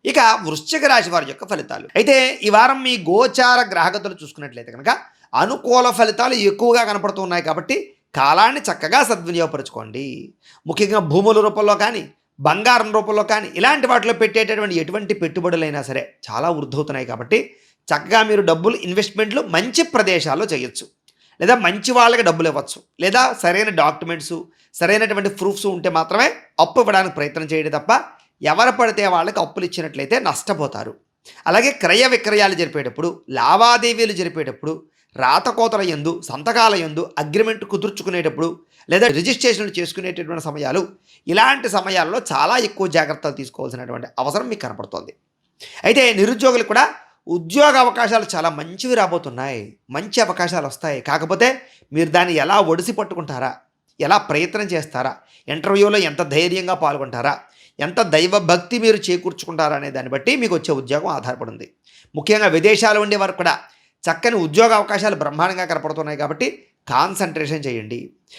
ఇక వృశ్చిక రాశి వారి యొక్క ఫలితాలు అయితే ఈ వారం మీ గోచార గ్రహగతులు చూసుకున్నట్లయితే కనుక అనుకూల ఫలితాలు ఎక్కువగా కనపడుతున్నాయి కాబట్టి కాలాన్ని చక్కగా సద్వినియోగపరచుకోండి. ముఖ్యంగా భూముల రూపంలో కానీ బంగారం రూపంలో కానీ ఇలాంటి వాటిలో పెట్టేటటువంటి ఎటువంటి పెట్టుబడులైనా సరే చాలా వృద్ధవుతున్నాయి కాబట్టి చక్కగా మీరు డబ్బులు ఇన్వెస్ట్మెంట్లు మంచి ప్రదేశాల్లో చేయొచ్చు, లేదా మంచి వాళ్ళకి డబ్బులు ఇవ్వచ్చు, లేదా సరైన డాక్యుమెంట్స్ సరైనటువంటి ప్రూఫ్స్ ఉంటే మాత్రమే అప్పు ఇవ్వడానికి ప్రయత్నం చేయడం తప్ప ఎవరు పడితే వాళ్ళకి అప్పులు ఇచ్చినట్లయితే నష్టపోతారు. అలాగే క్రయ విక్రయాలు జరిపేటప్పుడు లావాదేవీలు జరిపేటప్పుడు రాతకోతల యందు సంతకాల యందు అగ్రిమెంట్ కుదుర్చుకునేటప్పుడు లేదా రిజిస్ట్రేషన్లు చేసుకునేటటువంటి సమయాలు ఇలాంటి సమయాల్లో చాలా ఎక్కువ జాగ్రత్తలు తీసుకోవాల్సినటువంటి అవసరం మీకు కనపడుతోంది. అయితే నిరుద్యోగులు కూడా ఉద్యోగ అవకాశాలు చాలా మంచివి రాబోతున్నాయి, మంచి అవకాశాలు వస్తాయి. కాకపోతే మీరు దాన్ని ఎలా ఒడిసి పట్టుకుంటారా, ఎలా ప్రయత్నం చేస్తారా, ఇంటర్వ్యూలో ఎంత ధైర్యంగా పాల్గొంటారా, ఎంత దైవభక్తి మీరు చేకూర్చుకుంటారా అనే దాన్ని బట్టి మీకు వచ్చే ఉద్యోగం ఆధారపడింది. ముఖ్యంగా విదేశాలు ఉండే వారు కూడా చక్కని ఉద్యోగ అవకాశాలు బ్రహ్మాండంగా కనపడుతున్నాయి కాబట్టి కాన్సన్ట్రేషన్ చేయండి.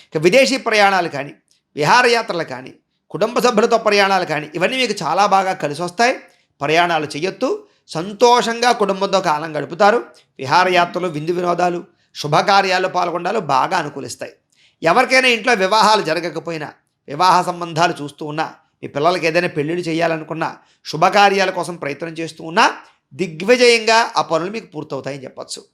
ఇక విదేశీ ప్రయాణాలు కానీ విహారయాత్రలు కానీ కుటుంబ సభ్యులతో ప్రయాణాలు కానీ ఇవన్నీ మీకు చాలా బాగా కలిసి వస్తాయి. ప్రయాణాలు చేయొద్దు, సంతోషంగా కుటుంబంతో కాలం గడుపుతారు. విహారయాత్రలు విందు వినోదాలు శుభకార్యాలు పాల్గొనడాలు బాగా అనుకూలిస్తాయి. ఎవరికైనా ఇంట్లో వివాహాలు జరగకపోయినా వివాహ సంబంధాలు చూస్తూ ఉన్నా, మీ పిల్లలకి ఏదైనా పెళ్ళిళ్ళు చేయాలనుకున్నా, శుభకార్యాల కోసం ప్రయత్నం చేస్తూ ఉన్నా దిగ్విజయంగా ఆ పనులు మీకు పూర్తవుతాయని చెప్పచ్చు.